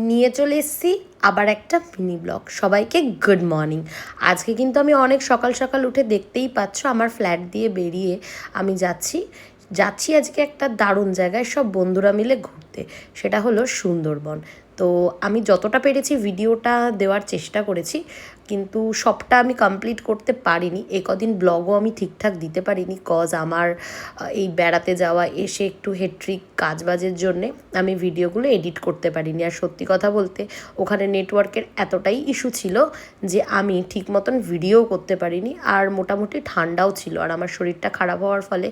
নিয়ে চলে এসেছি আবার একটা মিনি ব্লগ। সবাইকে গুড মর্নিং। আজকে কিন্তু আমি অনেক সকাল সকাল উঠে, দেখতেই পাচ্ছ আমার ফ্ল্যাট দিয়ে বেরিয়ে আমি যাচ্ছি আজকে একটা দারুণ জায়গায় সব বন্ধুরা মিলে ঘুরতে। সেটা হলো সুন্দরবন। তো আমি যতটা পেরেছি ভিডিওটা দেওয়ার চেষ্টা করেছি, কিন্তু সবটা আমি কমপ্লিট করতে পারিনি। এ কদিন ব্লগও আমি ঠিকঠাক দিতে পারিনি, কজ আমার এই বেড়াতে যাওয়া, এসে একটু হেট্রিক কাজবাজের জন্যে আমি ভিডিওগুলো এডিট করতে পারিনি। আর সত্যি কথা বলতে ওখানে নেটওয়ার্কের এতটাই ইস্যু ছিল যে আমি ঠিক মতন ভিডিও করতে পারিনি। আর মোটামুটি ঠান্ডাও ছিল, আর আমার শরীরটা খারাপ হওয়ার ফলে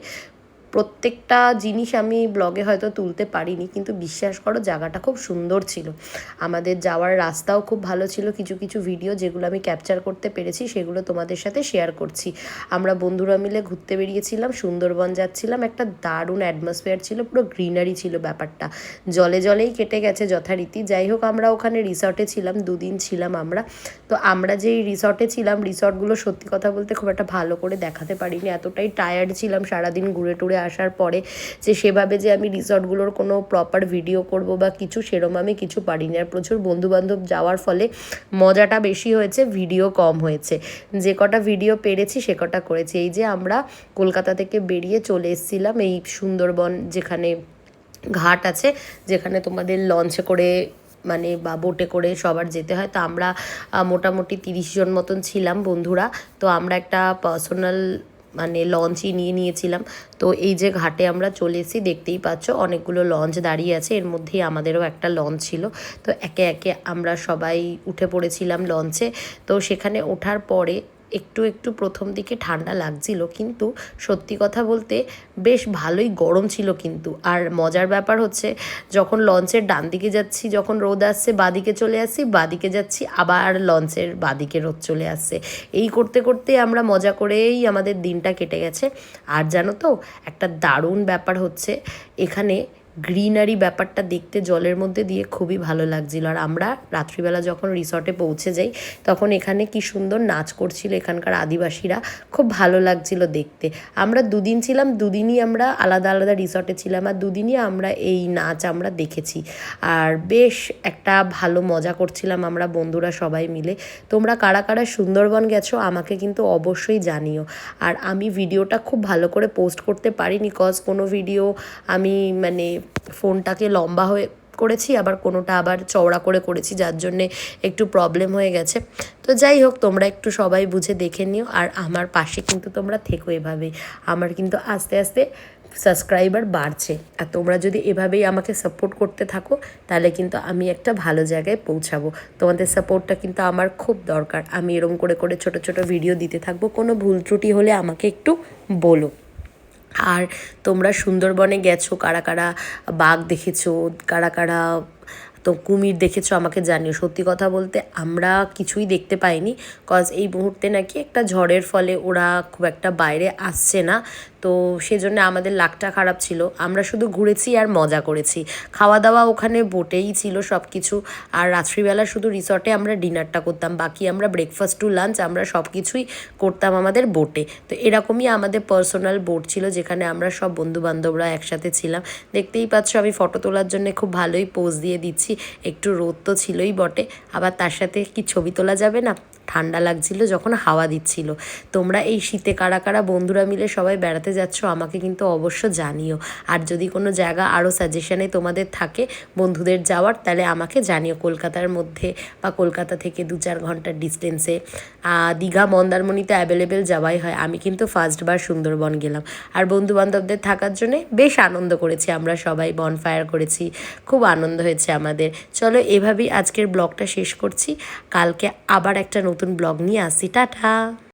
প্রত্যেকটা জিনিস আমি ব্লগে হয়তো তুলতে পারিনি। কিন্তু বিশ্বাস করো, জায়গাটা খুব সুন্দর ছিল, আমাদের যাওয়ার রাস্তাও খুব ভালো ছিল। কিছু কিছু ভিডিও যেগুলো আমি ক্যাপচার করতে পেরেছি সেগুলো তোমাদের সাথে শেয়ার করছি। আমরা বন্ধুরা মিলে ঘুরতে বেরিয়েছিলাম, সুন্দরবন যাচ্ছিলাম। একটা দারুণ অ্যাটমসফিয়ার ছিল, পুরো গ্রিনারি ছিল ব্যাপারটা, জলে জলেই কেটে গেছে যথারীতি। যাই হোক, আমরা ওখানে রিসর্টে ছিলাম, 2 দিন ছিলাম আমরা। তো আমরা যেই রিসর্টে ছিলাম, রিসর্টগুলো সত্যি কথা বলতে খুব একটা ভালো করে দেখাতে পারিনি, এতটাই টায়ার্ড ছিলাম সারাদিন ঘুরে টুরে আসার পরে, যে সেভাবে যে আমি রিসর্টগুলোর কোনো প্রপার ভিডিও করব বা কিছু, সেরম আমি কিছু পারিনি। আর প্রচুর বন্ধুবান্ধব যাওয়ার ফলে মজাটা বেশি হয়েছে, ভিডিও কম হয়েছে। যে কটা ভিডিও পেরেছি সে কটা করেছি। এই যে আমরা কলকাতা থেকে বেরিয়ে চলে এসেছিলাম এই সুন্দরবন, যেখানে ঘাট আছে, যেখানে তোমাদের লঞ্চে করে মানে বা বোটে করে সবার যেতে হয়। তো আমরা মোটামুটি 30 জন মতন ছিলাম বন্ধুরা। তো আমরা একটা পার্সোনাল মানে লঞ্চই নিয়েছিলাম। তো এই যে ঘাটে আমরা চলে এসেছি, দেখতেই পাচ্ছ অনেকগুলো লঞ্চ দাঁড়িয়ে আছে, এর মধ্যেই আমাদেরও একটা লঞ্চ ছিল। তো একে একে আমরা সবাই উঠে পড়েছিলাম লঞ্চে। তো সেখানে ওঠার পরে একটু একটু প্রথম দিকে ঠান্ডা লাগছিল, কিন্তু সত্যি কথা বলতে বেশ ভালোই গরম ছিল কিন্তু। আর মজার ব্যাপার হচ্ছে, যখন লঞ্চের ডান দিকে যাচ্ছি যখন রোদ আসছে, বাদিকে চলে আসছি, বাদিকে যাচ্ছি আবার লঞ্চের বাদিকে রোদ চলে আসছে। এই করতে করতে আমরা মজা করেই আমাদের দিনটা কেটে গেছে। আর জানো তো, একটা দারুণ ব্যাপার হচ্ছে, এখানে গ্রিনারি ব্যাপারটা দেখতে জলের মধ্যে দিয়ে খুবই ভালো লাগছিল। আর আমরা রাত্রিবেলা যখন রিসর্টে পৌঁছে যাই, তখন এখানে কি সুন্দর নাচ করছিল এখানকার আদিবাসীরা, খুব ভালো লাগছিল দেখতে। আমরা 2 দিন ছিলাম, 2 দিনই আমরা আলাদা আলাদা রিসর্টে ছিলাম, আর 2 দিনই আমরা এই নাচ আমরা দেখেছি। আর বেশ একটা ভালো মজা করছিলাম আমরা বন্ধুরা সবাই মিলে। তোমরা কারা কারা সুন্দরবন গেছো আমাকে কিন্তু অবশ্যই জানিও। আর আমি ভিডিওটা খুব ভালো করে পোস্ট করতে পারিনি, কজ কোনো ভিডিও আমি মানে ফোনটাকে লম্বা হয়ে করেছি, আবার কোনোটা আবার চওড়া করে করেছি, যার জন্যে একটু প্রবলেম হয়ে গেছে। তো যাই হোক, তোমরা একটু সবাই বুঝে দেখে নিও। আর আমার পাশে কিন্তু তোমরা থেকো এভাবে। আমার কিন্তু আস্তে আস্তে সাবস্ক্রাইবার বাড়ছে, আর তোমরা যদি এভাবেই আমাকে সাপোর্ট করতে থাকো, তাহলে কিন্তু আমি একটা ভালো জায়গায় পৌঁছাবো। তোমাদের সাপোর্টটা কিন্তু আমার খুব দরকার। আমি এরকম করে করে ছোট ছোট ভিডিও দিতে থাকবো। কোনো ভুল ত্রুটি হলে আমাকে একটু বলো। আর তোমরা সুন্দরবনে গেছো, কারা কারা বাঘ দেখেছো, কারা কারা তো কুমির দেখেছো আমাকে জানিও। সত্যি কথা বলতে আমরা কিছুই দেখতে পাইনি, কজ এই মুহূর্তে নাকি একটা ঝড়ের ফলে ওরা খুব একটা বাইরে আসছে না। তো সেজন্য আমাদের লাকটা খারাপ ছিল। আমরা শুধু ঘুরেছি আর মজা করেছি, খাওয়া দাওয়া ওখানে বোটেই ছিল সব কিছু। আর রাত্রিবেলা শুধু রিসর্টে আমরা ডিনারটা করতাম, বাকি আমরা ব্রেকফাস্ট টু লাঞ্চ আমরা সব কিছুই করতাম আমাদের বোটে। তো এরকমই আমাদের পার্সোনাল বোট ছিল, যেখানে আমরা সব বন্ধুবান্ধবরা একসাথে ছিলাম। দেখতেই পাচ্ছ আমি ফটো তোলার জন্য খুব ভালোই পোজ দিয়ে দিচ্ছি। একটু রোদ তো ছিলই বটে, আবার তার সাথে কি ছবি তোলা যাবে না? ঠান্ডা লাগছিল যখন হাওয়া দিচ্ছিল। তোমরা এই শীতে কারা কারা বন্ধুরা মিলে সবাই বেড়াতে যাচ্ছ আমাকে কিন্তু অবশ্য জানিও। আর যদি কোনো জায়গা আরও সাজেশানে তোমাদের থাকে বন্ধুদের যাওয়ার, তাহলে আমাকে জানিও। কলকাতার মধ্যে বা কলকাতা থেকে 2-4 ঘন্টার ডিস্টেন্সে দীঘা মন্দারমণিতে অ্যাভেলেবেল যাওয়াই হয়। আমি কিন্তু ফার্স্টবার সুন্দরবন গেলাম, আর বন্ধুবান্ধবদের থাকার জন্যে বেশ আনন্দ করেছি আমরা সবাই, বনফায়ার করেছি, খুব আনন্দ হয়েছে আমাদের। চলো এভাবেই আজকের ব্লগটা শেষ করছি, কালকে আবার একটা নতুন ব্লগ নিয়ে আসি। টাটা।